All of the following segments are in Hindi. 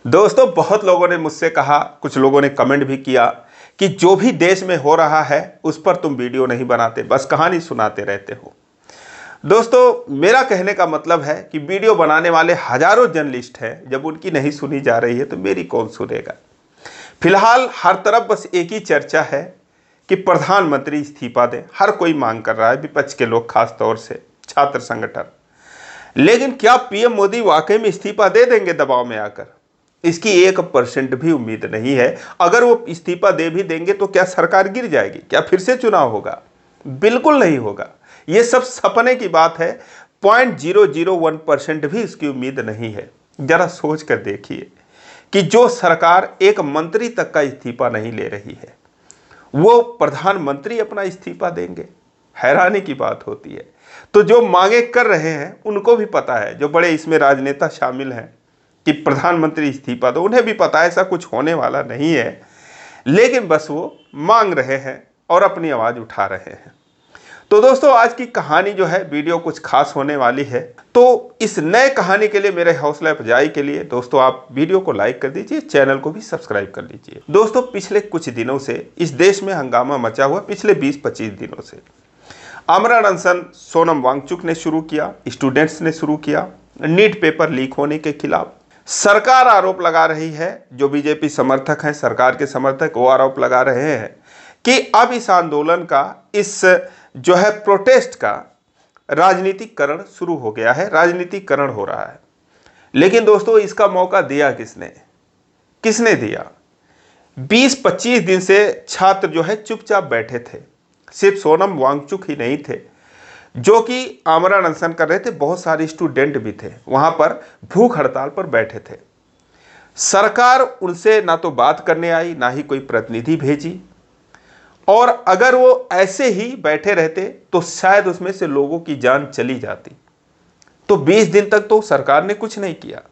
दोस्तों, बहुत लोगों ने मुझसे कहा, कुछ लोगों ने कमेंट भी किया कि जो भी देश में हो रहा है उस पर तुम वीडियो नहीं बनाते, बस कहानी सुनाते रहते हो। दोस्तों, मेरा कहने का मतलब है कि वीडियो बनाने वाले हजारों जर्नलिस्ट हैं, जब उनकी नहीं सुनी जा रही है तो मेरी कौन सुनेगा। फिलहाल हर तरफ बस एक ही चर्चा है कि प्रधानमंत्री इस्तीफा दें। हर कोई मांग कर रहा है, विपक्ष के लोग, खास तौर से छात्र संगठन। लेकिन क्या पीएम मोदी वाकई में इस्तीफा दे देंगे दबाव में आकर? इसकी 1% भी उम्मीद नहीं है। अगर वो इस्तीफा दे भी देंगे तो क्या सरकार गिर जाएगी? क्या फिर से चुनाव होगा? बिल्कुल नहीं होगा। ये सब सपने की बात है। 0.001% भी इसकी उम्मीद नहीं है। जरा सोच कर देखिए कि जो सरकार एक मंत्री तक का इस्तीफा नहीं ले रही है, वो प्रधानमंत्री अपना इस्तीफा देंगे? हैरानी की बात होती है। तो जो मांगे कर रहे हैं उनको भी पता है, जो बड़े इसमें राजनेता शामिल हैं, कि प्रधानमंत्री इस्तीफा दो। उन्हें भी पता है ऐसा कुछ होने वाला नहीं है, लेकिन बस वो मांग रहे हैं और अपनी आवाज उठा रहे हैं। तो दोस्तों, आज की कहानी जो है, वीडियो कुछ खास होने वाली है। तो इस नए कहानी के लिए, मेरे हौसला अफजाई के लिए दोस्तों, आप वीडियो को लाइक कर दीजिए, चैनल को भी सब्सक्राइब कर लीजिए। दोस्तों, पिछले कुछ दिनों से इस देश में हंगामा मचा हुआ, पिछले 20-25 दिनों से। आमरण अनशन सोनम वांगचुक ने शुरू किया, स्टूडेंट्स ने शुरू किया, नीट पेपर लीक होने के खिलाफ। सरकार आरोप लगा रही है, जो बीजेपी समर्थक हैं, सरकार के समर्थक, वो आरोप लगा रहे हैं कि अब इस आंदोलन का, इस जो है प्रोटेस्ट का राजनीतिकरण शुरू हो गया है, राजनीतिकरण हो रहा है। लेकिन दोस्तों, इसका मौका दिया किसने? किसने दिया? 20-25 दिन से छात्र जो है चुपचाप बैठे थे। सिर्फ सोनम वांगचुक ही नहीं थे जो कि आमरण अनशन कर रहे थे, बहुत सारे स्टूडेंट भी थे वहां पर, भूख हड़ताल पर बैठे थे। सरकार उनसे ना तो बात करने आई, ना ही कोई प्रतिनिधि भेजी। और अगर वो ऐसे ही बैठे रहते तो शायद उसमें से लोगों की जान चली जाती। तो 20 दिन तक तो सरकार ने कुछ नहीं किया।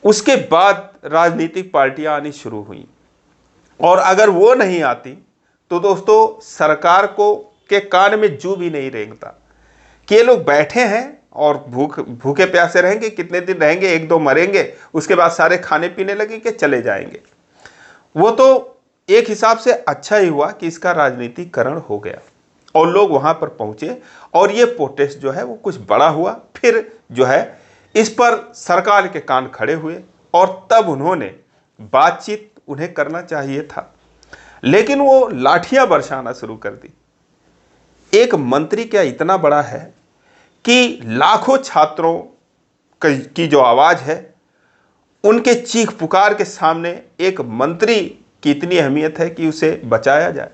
उसके बाद राजनीतिक पार्टियां आनी शुरू हुई, और अगर वो नहीं आती तो दोस्तों, सरकार को के कान में जू भी नहीं रेंगता कि ये लोग बैठे हैं और भूखे प्यासे रहेंगे। कितने दिन रहेंगे? 1-2 मरेंगे, उसके बाद सारे खाने पीने लगेंगे, चले जाएंगे। वो तो एक हिसाब से अच्छा ही हुआ कि इसका राजनीतिकरण हो गया और लोग वहां पर पहुंचे, और ये प्रोटेस्ट जो है वो कुछ बड़ा हुआ। फिर जो है इस पर सरकार के कान खड़े हुए, और तब उन्होंने बातचीत उन्हें करना चाहिए था, लेकिन वो लाठियां बरसाना शुरू कर दी। एक मंत्री क्या इतना बड़ा है कि लाखों छात्रों की जो आवाज है, उनके चीख पुकार के सामने एक मंत्री की इतनी अहमियत है कि उसे बचाया जाए।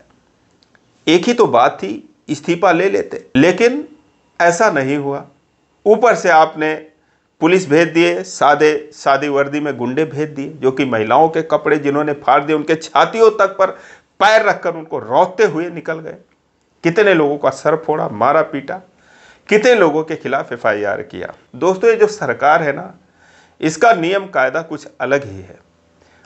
एक ही तो बात थी, इस्तीफा ले लेते, लेकिन ऐसा नहीं हुआ। ऊपर से आपने पुलिस भेज दिए, सादी वर्दी में गुंडे भेज दिए, जो कि महिलाओं के कपड़े जिन्होंने फाड़ दिए, उनके छातियों तक पर पैर रखकर उनको रौंदते हुए निकल गए। कितने लोगों का सर फोड़ा, मारा पीटा, कितने लोगों के खिलाफ FIR किया। दोस्तों, ये जो सरकार है ना, इसका नियम कायदा कुछ अलग ही है।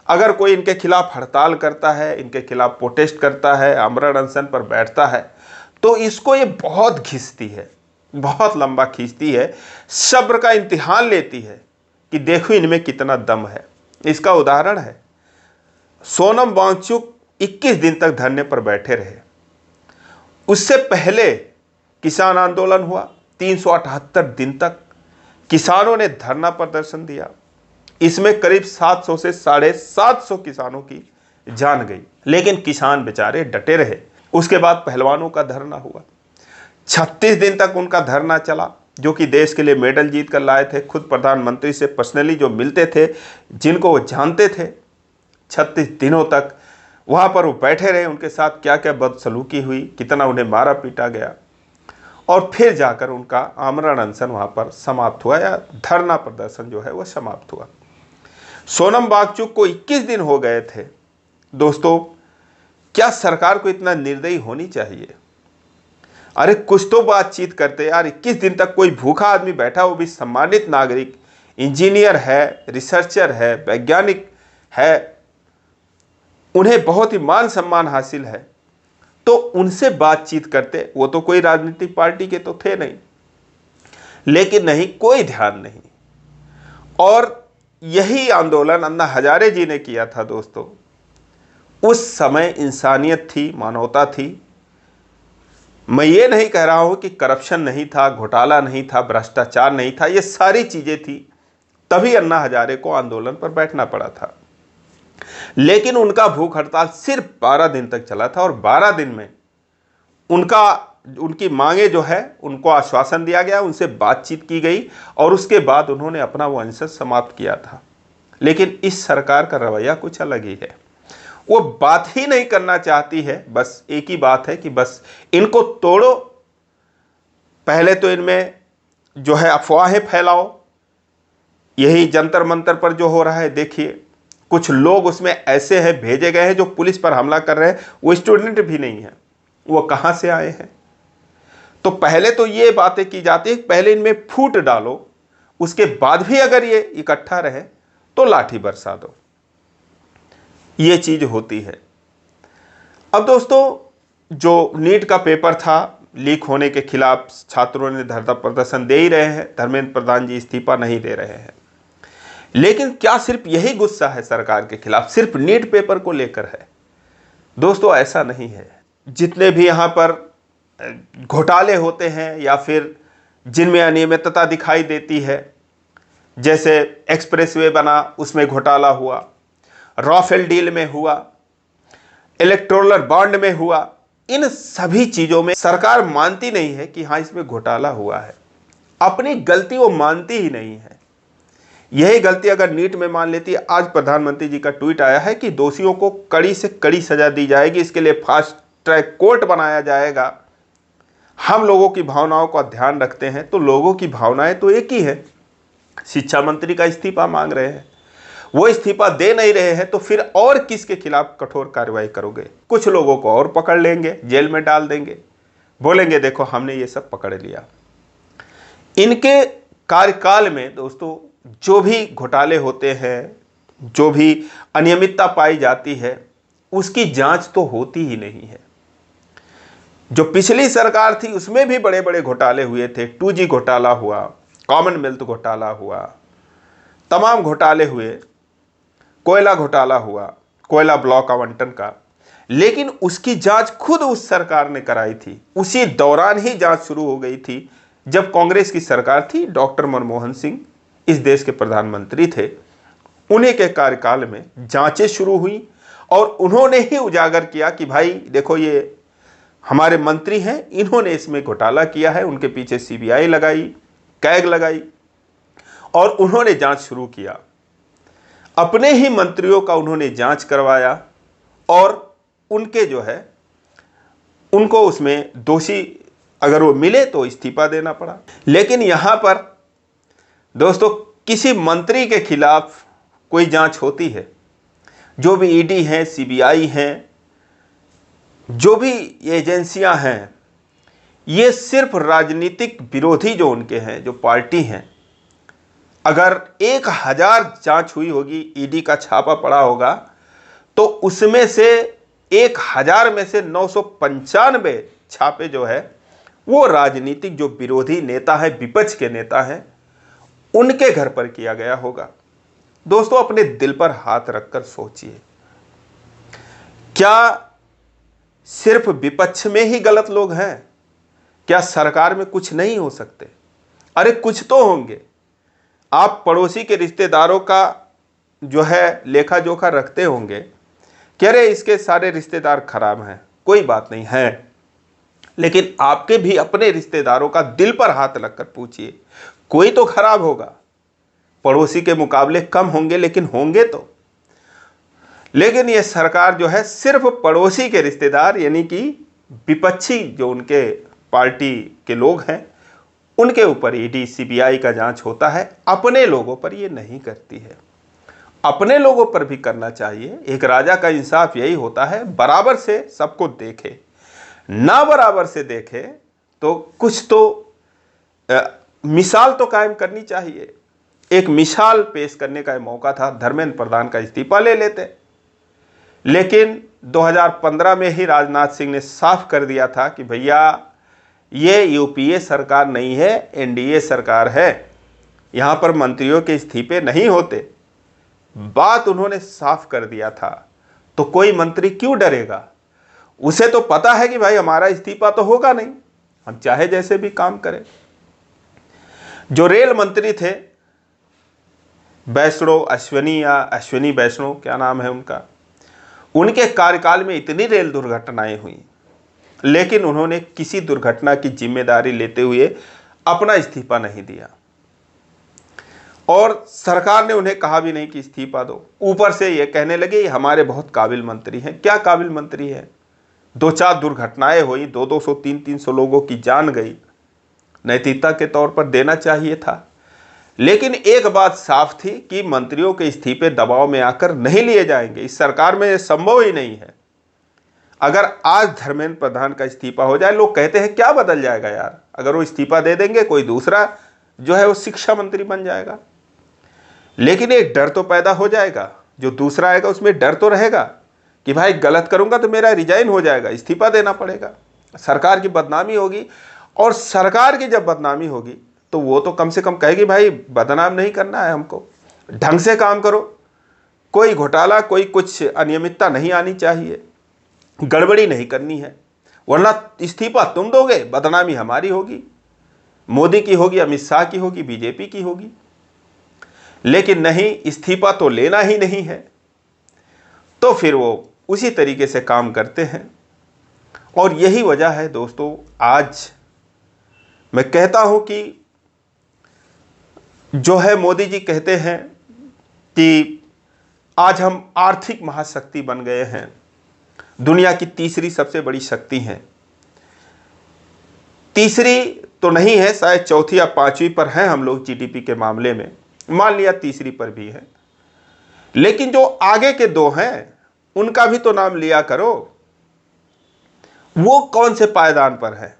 अगर कोई इनके खिलाफ हड़ताल करता है, इनके खिलाफ प्रोटेस्ट करता है, आमरण अनशन पर बैठता है, तो इसको ये बहुत घिसती है, बहुत लंबा खींचती है, सब्र का इम्तिहान लेती है कि देखो इनमें कितना दम है। इसका उदाहरण है, सोनम वांगचुक 21 दिन तक धरने पर बैठे रहे। उससे पहले किसान आंदोलन हुआ, 378 दिन तक किसानों ने धरना प्रदर्शन दिया। इसमें करीब 700 से 750 किसानों की जान गई, लेकिन किसान बेचारे डटे रहे। उसके बाद पहलवानों का धरना हुआ, 36 दिन तक उनका धरना चला, जो कि देश के लिए मेडल जीत कर लाए थे। खुद प्रधानमंत्री से पर्सनली जो मिलते थे, जिनको वो जानते थे, 36 दिनों तक वहां पर वो बैठे रहे। उनके साथ क्या क्या बदसलूकी हुई, कितना उन्हें मारा पीटा गया, और फिर जाकर उनका आमरण अनशन वहां पर समाप्त हुआ, या धरना प्रदर्शन जो है वह समाप्त हुआ। सोनम वांगचुक को 21 दिन हो गए थे। दोस्तों, क्या सरकार को इतना निर्दयी होनी चाहिए? अरे कुछ तो बातचीत करते यार। 21 दिन तक कोई भूखा आदमी बैठा, वो भी सम्मानित नागरिक, इंजीनियर है, रिसर्चर है, वैज्ञानिक है, उन्हें बहुत ही मान सम्मान हासिल है, तो उनसे बातचीत करते। वो तो कोई राजनीतिक पार्टी के तो थे नहीं, लेकिन नहीं, कोई ध्यान नहीं। और यही आंदोलन अन्ना हजारे जी ने किया था दोस्तों, उस समय इंसानियत थी, मानवता थी। मैं ये नहीं कह रहा हूं कि करप्शन नहीं था, घोटाला नहीं था, भ्रष्टाचार नहीं था, ये सारी चीजें थी, तभी अन्ना हजारे को आंदोलन पर बैठना पड़ा था। लेकिन उनका भूख हड़ताल सिर्फ 12 दिन तक चला था और 12 दिन में उनकी मांगे जो है उनको आश्वासन दिया गया, उनसे बातचीत की गई और उसके बाद उन्होंने अपना वो अनशन समाप्त किया था। लेकिन इस सरकार का रवैया कुछ अलग ही है, वो बात ही नहीं करना चाहती है। बस एक ही बात है कि बस इनको तोड़ो, पहले तो इनमें जो है अफवाहें फैलाओ। यही जंतर मंतर पर जो हो रहा है, देखिए कुछ लोग उसमें ऐसे हैं, भेजे गए हैं जो पुलिस पर हमला कर रहे हैं, वो स्टूडेंट भी नहीं है, वो कहां से आए हैं। तो पहले तो ये बातें की जाती है, पहले इनमें फूट डालो, उसके बाद भी अगर ये इकट्ठा रहे तो लाठी बरसा दो, ये चीज होती है। अब दोस्तों, जो नीट का पेपर था लीक होने के खिलाफ छात्रों ने धरना प्रदर्शन दे ही रहे हैं, धर्मेंद्र प्रधान जी इस्तीफा नहीं दे रहे हैं। लेकिन क्या सिर्फ यही गुस्सा है सरकार के खिलाफ, सिर्फ नीट पेपर को लेकर है? दोस्तों ऐसा नहीं है। जितने भी यहां पर घोटाले होते हैं या फिर जिनमें अनियमितता दिखाई देती है, जैसे एक्सप्रेसवे बना उसमें घोटाला हुआ, राफेल डील में हुआ, इलेक्टोरल बॉन्ड में हुआ, इन सभी चीजों में सरकार मानती नहीं है कि हां इसमें घोटाला हुआ है। अपनी गलती वो मानती ही नहीं है। यही गलती अगर नीट में मान लेती है, आज प्रधानमंत्री जी का ट्वीट आया है कि दोषियों को कड़ी से कड़ी सजा दी जाएगी, इसके लिए फास्ट ट्रैक कोर्ट बनाया जाएगा। हम लोगों की भावनाओं का ध्यान रखते हैं, तो लोगों की भावनाएं तो एक ही है। शिक्षा मंत्री का इस्तीफा मांग रहे हैं, वो इस्तीफा दे नहीं रहे हैं, तो फिर और किसके खिलाफ कठोर कार्रवाई करोगे? कुछ लोगों को और पकड़ लेंगे, जेल में डाल देंगे, बोलेंगे देखो हमने ये सब पकड़ लिया। इनके कार्यकाल में दोस्तों जो भी घोटाले होते हैं, जो भी अनियमितता पाई जाती है, उसकी जांच तो होती ही नहीं है। जो पिछली सरकार थी उसमें भी बड़े बड़े घोटाले हुए थे, 2G घोटाला हुआ, कॉमनवेल्थ घोटाला हुआ, तमाम घोटाले हुए, कोयला घोटाला हुआ, कोयला ब्लॉक आवंटन का। लेकिन उसकी जांच खुद उस सरकार ने कराई थी। उसी दौरान ही जांच शुरू हो गई थी जब कांग्रेस की सरकार थी। डॉक्टर मनमोहन सिंह इस देश के प्रधानमंत्री थे, उन्हीं के कार्यकाल में जांचें शुरू हुई और उन्होंने ही उजागर किया कि भाई देखो ये हमारे मंत्री हैं, इन्होंने इसमें घोटाला किया है। उनके पीछे CBI लगाई, कैग लगाई और उन्होंने जांच शुरू किया। अपने ही मंत्रियों का उन्होंने जांच करवाया और उनके जो है उनको उसमें दोषी अगर वो मिले तो इस्तीफा देना पड़ा। लेकिन यहां पर दोस्तों किसी मंत्री के खिलाफ कोई जांच होती है? जो भी ED हैं, CBI हैं, जो भी एजेंसियां हैं, ये सिर्फ राजनीतिक विरोधी जो उनके हैं, जो पार्टी हैं, अगर 1000 जांच हुई होगी, ED का छापा पड़ा होगा, तो उसमें से 1000 में से 995 छापे जो है वो राजनीतिक जो विरोधी नेता है, विपक्ष के नेता हैं, उनके घर पर किया गया होगा। दोस्तों अपने दिल पर हाथ रखकर सोचिए, क्या सिर्फ विपक्ष में ही गलत लोग हैं? क्या सरकार में कुछ नहीं हो सकते? अरे कुछ तो होंगे। आप पड़ोसी के रिश्तेदारों का जो है लेखा जोखा रखते होंगे कि अरे इसके सारे रिश्तेदार खराब हैं, कोई बात नहीं है। लेकिन आपके भी अपने रिश्तेदारों का दिल पर हाथ रखकर पूछिए, कोई तो खराब होगा। पड़ोसी के मुकाबले कम होंगे लेकिन होंगे तो। लेकिन ये सरकार जो है सिर्फ पड़ोसी के रिश्तेदार यानी कि विपक्षी जो उनके पार्टी के लोग हैं उनके ऊपर ED CBI का जांच होता है, अपने लोगों पर ये नहीं करती है। अपने लोगों पर भी करना चाहिए। एक राजा का इंसाफ यही होता है, बराबर से सबको देखे, ना बराबर से देखे तो कुछ तो मिसाल तो कायम करनी चाहिए। एक मिसाल पेश करने का मौका था, धर्मेंद्र प्रधान का इस्तीफा ले लेते। लेकिन 2015 में ही राजनाथ सिंह ने साफ कर दिया था कि भैया ये UPA सरकार नहीं है, NDA सरकार है, यहाँ पर मंत्रियों के इस्तीफे नहीं होते। बात उन्होंने साफ कर दिया था, तो कोई मंत्री क्यों डरेगा? उसे तो पता है कि भाई हमारा इस्तीफा तो होगा नहीं, हम चाहे जैसे भी काम करें। जो रेल मंत्री थे वैष्णव, अश्विनी या अश्विनी वैष्णव, क्या नाम है उनका, उनके कार्यकाल में इतनी रेल दुर्घटनाएं हुई, लेकिन उन्होंने किसी दुर्घटना की जिम्मेदारी लेते हुए अपना इस्तीफा नहीं दिया और सरकार ने उन्हें कहा भी नहीं कि इस्तीफा दो। ऊपर से ये कहने लगे हमारे बहुत काबिल मंत्री हैं। क्या काबिल मंत्री हैं? 2-4 दुर्घटनाएं हुई, 200-200, 300-300 लोगों की जान गई, नैतिकता के तौर पर देना चाहिए था। लेकिन एक बात साफ थी कि मंत्रियों के इस्तीफे दबाव में आकर नहीं लिए जाएंगे, इस सरकार में संभव ही नहीं है। अगर आज धर्मेंद्र प्रधान का इस्तीफा हो जाए, लोग कहते हैं क्या बदल जाएगा यार, अगर वो इस्तीफा दे देंगे कोई दूसरा जो है वो शिक्षा मंत्री बन जाएगा। लेकिन एक डर तो पैदा हो जाएगा, जो दूसरा आएगा उसमें डर तो रहेगा कि भाई गलत करूंगा तो मेरा रिजाइन हो जाएगा, इस्तीफा देना पड़ेगा, सरकार की बदनामी होगी। और सरकार की जब बदनामी होगी तो वो तो कम से कम कहेगी भाई बदनाम नहीं करना है हमको, ढंग से काम करो, कोई घोटाला, कोई कुछ अनियमितता नहीं आनी चाहिए, गड़बड़ी नहीं करनी है, वरना इस्तीफा तुम दोगे, बदनामी हमारी होगी, मोदी की होगी, अमित शाह की होगी, बीजेपी की होगी। लेकिन नहीं, इस्तीफा तो लेना ही नहीं है, तो फिर वो उसी तरीके से काम करते हैं। और यही वजह है दोस्तों, आज मैं कहता हूं कि जो है मोदी जी कहते हैं कि आज हम आर्थिक महाशक्ति बन गए हैं, दुनिया की तीसरी सबसे बड़ी शक्ति हैं। तीसरी तो नहीं है, शायद चौथी या पांचवी पर हैं हम लोग जीडीपी के मामले में, मान लिया तीसरी पर भी है, लेकिन जो आगे के 2 हैं उनका भी तो नाम लिया करो। वो कौन से पायदान पर है?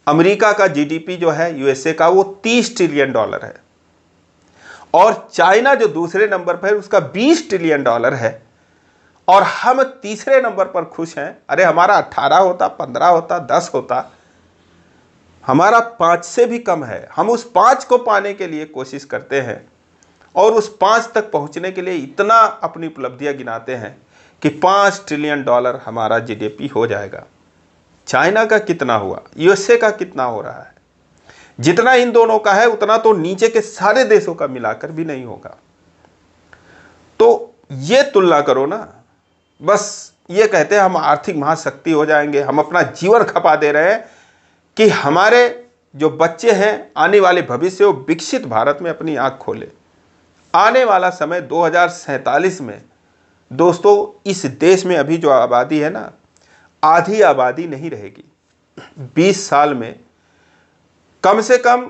अमेरिका का जीडीपी जो है यूएसए का, वो $30 ट्रिलियन है, और चाइना जो दूसरे नंबर पर है उसका $20 ट्रिलियन है, और हम तीसरे नंबर पर खुश हैं। अरे हमारा 18 होता, 15 होता, 10 होता, हमारा 5 से भी कम है। हम उस 5 को पाने के लिए कोशिश करते हैं और उस 5 तक पहुंचने के लिए इतना अपनी उपलब्धियां गिनाते हैं कि $5 ट्रिलियन हमारा जीडीपी हो जाएगा। चाइना का कितना हुआ, यूएसए का कितना हो रहा है? जितना इन दोनों का है उतना तो नीचे के सारे देशों का मिलाकर भी नहीं होगा। तो ये तुलना करो ना, बस ये कहते हैं हम आर्थिक महाशक्ति हो जाएंगे, हम अपना जीवन खपा दे रहे हैं कि हमारे जो बच्चे हैं, आने वाले भविष्य, वो विकसित भारत में अपनी आंख खोले। आने वाला समय 2047 में दोस्तों, इस देश में अभी जो आबादी है ना, आधी आबादी नहीं रहेगी। 20 साल में कम से कम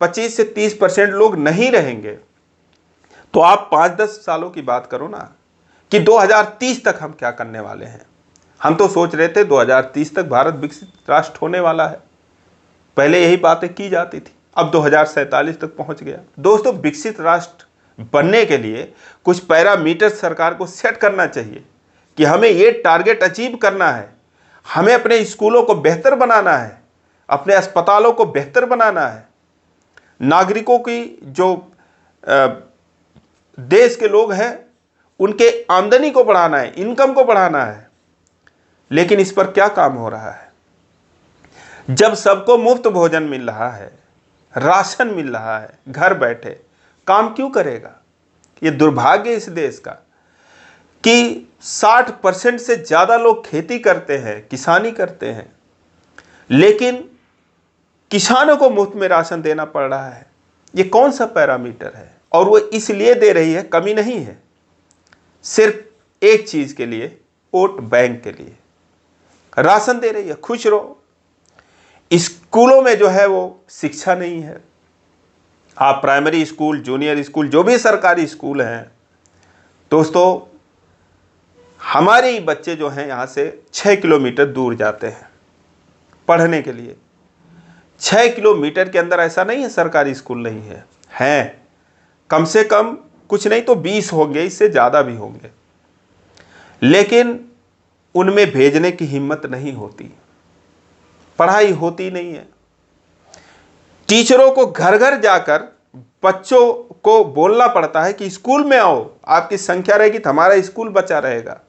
25 से 30% लोग नहीं रहेंगे। तो आप 5-10 सालों की बात करो ना कि 2030 तक हम क्या करने वाले हैं। हम तो सोच रहे थे 2030 तक भारत विकसित राष्ट्र होने वाला है, पहले यही बातें की जाती थी, अब 2047 तक पहुंच गया। दोस्तों, विकसित राष्ट्र बनने के लिए कुछ पैरामीटर सरकार को सेट करना चाहिए कि हमें ये टारगेट अचीव करना है, हमें अपने स्कूलों को बेहतर बनाना है, अपने अस्पतालों को बेहतर बनाना है, नागरिकों की जो देश के लोग हैं उनके आमदनी को बढ़ाना है, इनकम को बढ़ाना है। लेकिन इस पर क्या काम हो रहा है? जब सबको मुफ्त भोजन मिल रहा है, राशन मिल रहा है, घर बैठे, काम क्यों करेगा? ये दुर्भाग्य इस देश का कि 60% से ज़्यादा लोग खेती करते हैं, किसानी करते हैं, लेकिन किसानों को मुफ्त में राशन देना पड़ रहा है। ये कौन सा पैरामीटर है? और वो इसलिए दे रही है, कमी नहीं है, सिर्फ एक चीज़ के लिए, वोट बैंक के लिए राशन दे रही है, खुश रहो। स्कूलों में जो है वो शिक्षा नहीं है। आप प्राइमरी स्कूल, जूनियर स्कूल, जो भी सरकारी स्कूल हैं दोस्तों, हमारे बच्चे जो हैं यहाँ से 6 किलोमीटर दूर जाते हैं पढ़ने के लिए। 6 किलोमीटर के अंदर ऐसा नहीं है सरकारी स्कूल नहीं है, हैं कम से कम कुछ नहीं तो 20 होंगे, इससे ज़्यादा भी होंगे, लेकिन उनमें भेजने की हिम्मत नहीं होती, पढ़ाई होती नहीं है। टीचरों को घर घर जाकर बच्चों को बोलना पड़ता है कि स्कूल में आओ, आपकी संख्या रहेगी तो हमारा स्कूल बचा रहेगा।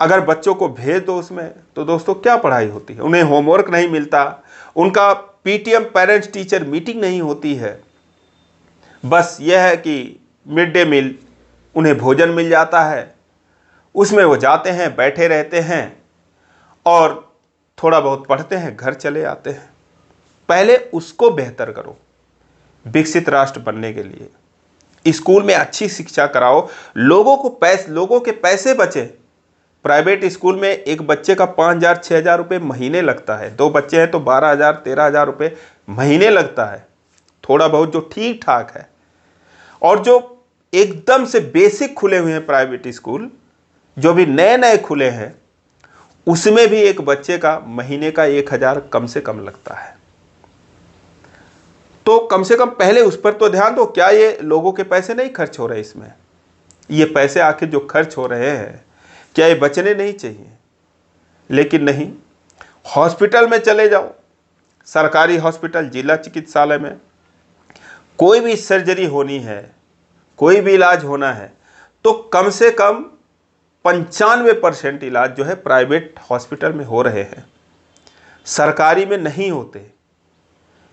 अगर बच्चों को भेज दो उसमें, तो दोस्तों क्या पढ़ाई होती है? उन्हें होमवर्क नहीं मिलता, उनका पीटीएम पेरेंट्स टीचर मीटिंग नहीं होती है। बस यह है कि मिड डे मील उन्हें भोजन मिल जाता है, उसमें वो जाते हैं, बैठे रहते हैं और थोड़ा बहुत पढ़ते हैं, घर चले आते हैं। पहले उसको बेहतर करो विकसित राष्ट्र बनने के लिए। स्कूल में अच्छी शिक्षा कराओ, लोगों के पैसे बचे। प्राइवेट स्कूल में एक बच्चे का 5,000 6,000 रुपये महीने लगता है, 2 बच्चे हैं तो 12,000 13,000 रुपये महीने लगता है, थोड़ा बहुत जो ठीक ठाक है। और जो एकदम से बेसिक खुले हुए हैं प्राइवेट स्कूल, जो भी नए नए खुले हैं, उसमें भी एक बच्चे का महीने का 1,000 कम से कम लगता है। तो कम से कम पहले उस पर तो ध्यान दो, क्या ये लोगों के पैसे नहीं खर्च हो रहे इसमें? ये पैसे आखिर जो खर्च हो रहे हैं, क्या ये बचने नहीं चाहिए? लेकिन नहीं। हॉस्पिटल में चले जाओ, सरकारी हॉस्पिटल, जिला चिकित्सालय में कोई भी सर्जरी होनी है, कोई भी इलाज होना है, तो कम से कम 95% इलाज जो है प्राइवेट हॉस्पिटल में हो रहे हैं, सरकारी में नहीं होते।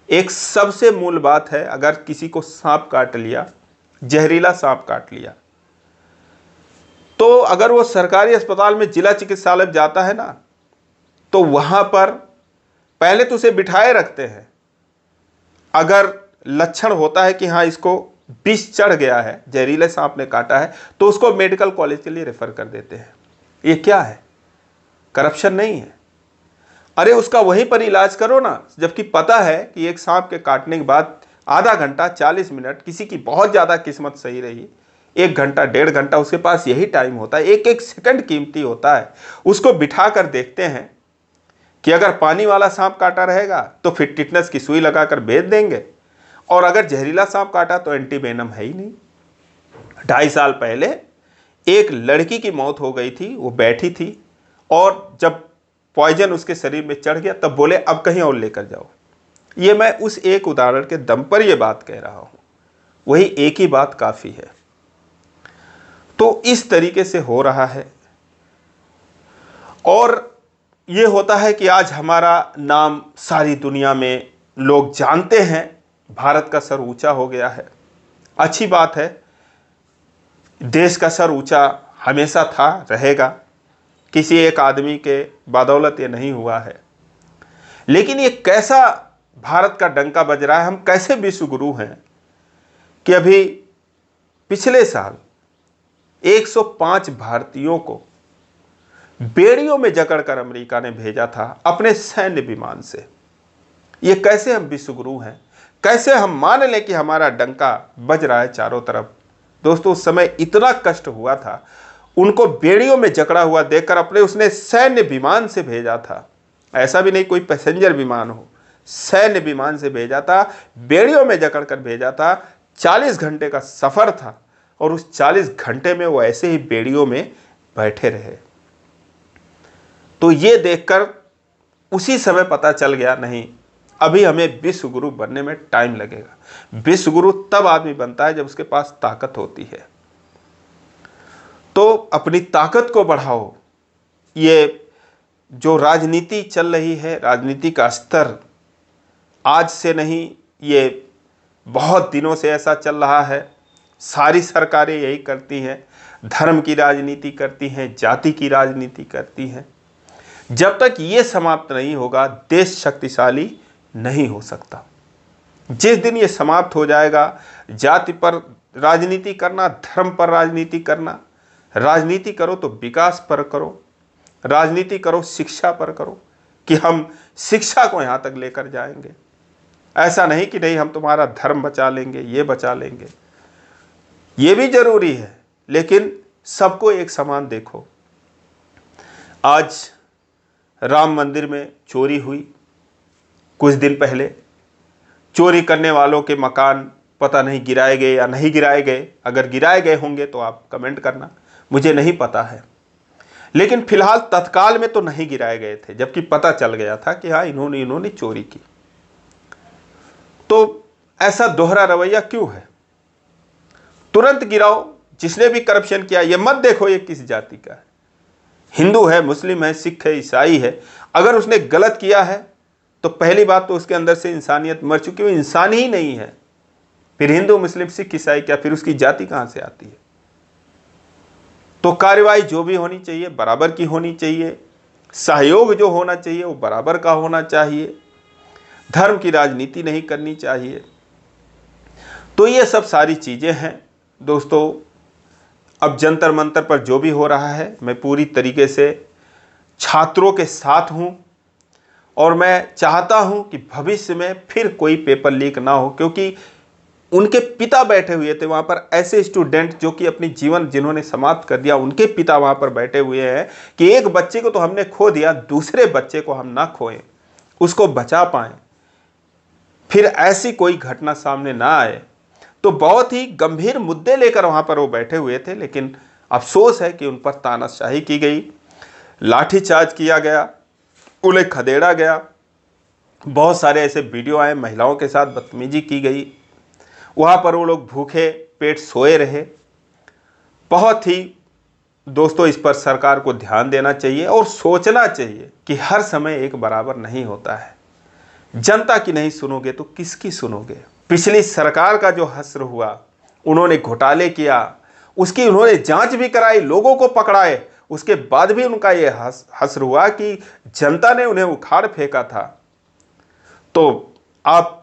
एक सबसे मूल बात है, अगर किसी को सांप काट लिया, जहरीला सांप काट लिया, तो अगर वो सरकारी अस्पताल में जिला चिकित्सालय जाता है ना, तो वहां पर पहले तो उसे बिठाए रखते हैं। अगर लक्षण होता है कि हाँ इसको विष चढ़ गया है, जहरीले सांप ने काटा है, तो उसको मेडिकल कॉलेज के लिए रेफर कर देते हैं। ये क्या है? करप्शन नहीं है? अरे उसका वहीं पर इलाज करो ना, जबकि पता है कि एक सांप के काटने के बाद आधा घंटा 40 मिनट, किसी की बहुत ज़्यादा किस्मत सही रही 1 घंटा 1.5 घंटा उसके पास यही टाइम होता है, एक एक सेकंड कीमती होता है। उसको बिठा कर देखते हैं कि अगर पानी वाला सांप काटा रहेगा तो फिर टिटनस की सुई लगाकर भेज देंगे, और अगर जहरीला सांप काटा तो एंटीवेनम है ही नहीं। 2.5 साल पहले एक लड़की की मौत हो गई थी, वो बैठी थी और जब पॉइजन उसके शरीर में चढ़ गया तब बोले अब कहीं और लेकर जाओ। ये मैं उस एक उदाहरण के दम पर ये बात कह रहा हूं, वही एक ही बात काफी है। तो इस तरीके से हो रहा है, और ये होता है कि आज हमारा नाम सारी दुनिया में लोग जानते हैं, भारत का सर ऊंचा हो गया है। अच्छी बात है, देश का सर ऊंचा हमेशा था, रहेगा, किसी एक आदमी के बदौलत ये नहीं हुआ है। लेकिन ये कैसा भारत का डंका बज रहा है, हम कैसे विश्व गुरु हैं कि अभी पिछले साल 105 भारतीयों को बेड़ियों में जकड़कर अमेरिका ने भेजा था अपने सैन्य विमान से। ये कैसे हम विश्व गुरु हैं? कैसे हम मान लें कि हमारा डंका बज रहा है चारों तरफ? दोस्तों उस समय इतना कष्ट हुआ था, उनको बेड़ियों में जकड़ा हुआ देखकर अपने उसने सैन्य विमान से भेजा था। ऐसा भी नहीं कोई पैसेंजर विमान हो, सैन्य विमान से भेजा था, बेड़ियों में जकड़ कर भेजा था। 40 घंटे का सफर था और उस 40 घंटे में वो ऐसे ही बेड़ियों में बैठे रहे। तो ये देखकर उसी समय पता चल गया, नहीं अभी हमें विश्व गुरु बनने में टाइम लगेगा। विश्व गुरु तब आदमी बनता है जब उसके पास ताकत होती है। तो अपनी ताकत को बढ़ाओ। ये जो राजनीति चल रही है, राजनीति का स्तर आज से नहीं, ये बहुत दिनों से ऐसा चल रहा है। सारी सरकारें यही करती हैं, धर्म की राजनीति करती हैं, जाति की राजनीति करती हैं। जब तक ये समाप्त नहीं होगा, देश शक्तिशाली नहीं हो सकता। जिस दिन ये समाप्त हो जाएगा, जाति पर राजनीति करना, धर्म पर राजनीति करना, राजनीति करो तो विकास पर करो, राजनीति करो शिक्षा पर करो कि हम शिक्षा को यहाँ तक लेकर जाएंगे। ऐसा नहीं कि नहीं हम तुम्हारा धर्म बचा लेंगे, ये बचा लेंगे, ये भी जरूरी है, लेकिन सबको एक समान देखो। आज राम मंदिर में चोरी हुई, कुछ दिन पहले चोरी करने वालों के मकान पता नहीं गिराए गए या नहीं गिराए गए। अगर गिराए गए होंगे तो आप कमेंट करना, मुझे नहीं पता है। लेकिन फिलहाल तत्काल में तो नहीं गिराए गए थे, जबकि पता चल गया था कि हाँ इन्होंने चोरी की। तो ऐसा दोहरा रवैया क्यों है? तुरंत गिराओ जिसने भी करप्शन किया, ये मत देखो ये किस जाति का है, हिंदू है, मुस्लिम है, सिख है, ईसाई है। अगर उसने गलत किया है तो पहली बात तो उसके अंदर से इंसानियत मर चुकी, वो इंसान ही नहीं है। फिर हिंदू, मुस्लिम, सिख, ईसाई क्या, फिर उसकी जाति कहां से आती है? तो कार्रवाई जो भी होनी चाहिए बराबर की होनी चाहिए, सहयोग जो होना चाहिए वो बराबर का होना चाहिए, धर्म की राजनीति नहीं करनी चाहिए। तो ये सब सारी चीजें हैं दोस्तों। अब जंतर मंतर पर जो भी हो रहा है, मैं पूरी तरीके से छात्रों के साथ हूं और मैं चाहता हूं कि भविष्य में फिर कोई पेपर लीक ना हो, क्योंकि उनके पिता बैठे हुए थे वहां पर, ऐसे स्टूडेंट जो कि अपनी जीवन जिन्होंने समाप्त कर दिया, उनके पिता वहां पर बैठे हुए हैं कि एक बच्चे को तो हमने खो दिया, दूसरे बच्चे को हम ना खोएं, उसको बचा पाएं, फिर ऐसी कोई घटना सामने ना आए। तो बहुत ही गंभीर मुद्दे लेकर वहां पर वो बैठे हुए थे, लेकिन अफसोस है कि उन पर तानाशाही की गई, लाठीचार्ज किया गया, उन्हें खदेड़ा गया। बहुत सारे ऐसे वीडियो आए, महिलाओं के साथ बदतमीजी की गई, वहां पर वो लोग भूखे पेट सोए रहे। बहुत ही दोस्तों इस पर सरकार को ध्यान देना चाहिए और सोचना चाहिए कि हर समय एक बराबर नहीं होता है। जनता की नहीं सुनोगे तो किसकी सुनोगे? पिछली सरकार का जो हश्र हुआ, उन्होंने घोटाले किया, उसकी उन्होंने जांच भी कराई, लोगों को पकड़ाए, उसके बाद भी उनका यह हश्र हुआ कि जनता ने उन्हें उखाड़ फेंका था। तो आप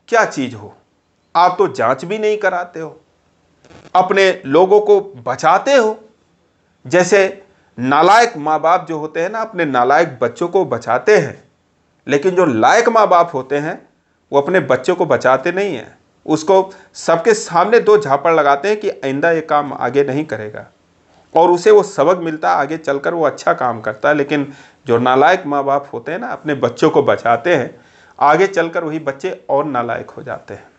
क्या चीज हो? आप तो जांच भी नहीं कराते हो, अपने लोगों को बचाते हो। जैसे नालायक माँ बाप जो होते हैं ना, अपने नालायक बच्चों को बचाते हैं, लेकिन जो लायक माँ बाप होते हैं वो अपने बच्चों को बचाते नहीं हैं, उसको सबके सामने दो झापड़ लगाते हैं कि आइंदा ये काम आगे नहीं करेगा, और उसे वो सबक मिलता है, आगे चलकर वो अच्छा काम करता है। लेकिन जो नालायक माँ बाप होते हैं ना, अपने बच्चों को बचाते हैं, आगे चलकर वही बच्चे और नालायक हो जाते हैं।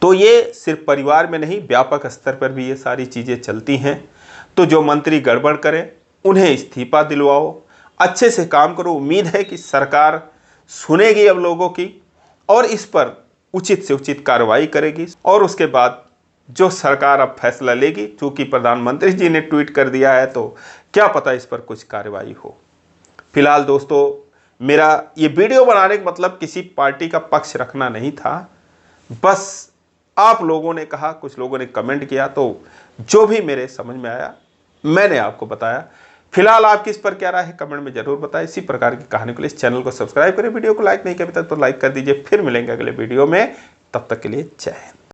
तो ये सिर्फ परिवार में नहीं, व्यापक स्तर पर भी ये सारी चीज़ें चलती हैं। तो जो मंत्री गड़बड़ करें उन्हें इस्तीफा दिलवाओ, अच्छे से काम करो। उम्मीद है कि सरकार सुनेगी अब लोगों की और इस पर उचित से उचित कार्रवाई करेगी, और उसके बाद जो सरकार अब फैसला लेगी, चूंकि प्रधानमंत्री जी ने ट्वीट कर दिया है तो क्या पता इस पर कुछ कार्रवाई हो। फिलहाल दोस्तों मेरा ये वीडियो बनाने का मतलब किसी पार्टी का पक्ष रखना नहीं था, बस आप लोगों ने कहा, कुछ लोगों ने कमेंट किया, तो जो भी मेरे समझ में आया मैंने आपको बताया। फिलहाल आपकी इस पर क्या राय है कमेंट में जरूर बताएं। इसी प्रकार की कहानी के लिए इस चैनल को सब्सक्राइब करें, वीडियो को लाइक नहीं किया अभी तक तो लाइक कर दीजिए। फिर मिलेंगे अगले वीडियो में, तब तक के लिए जय हिंद।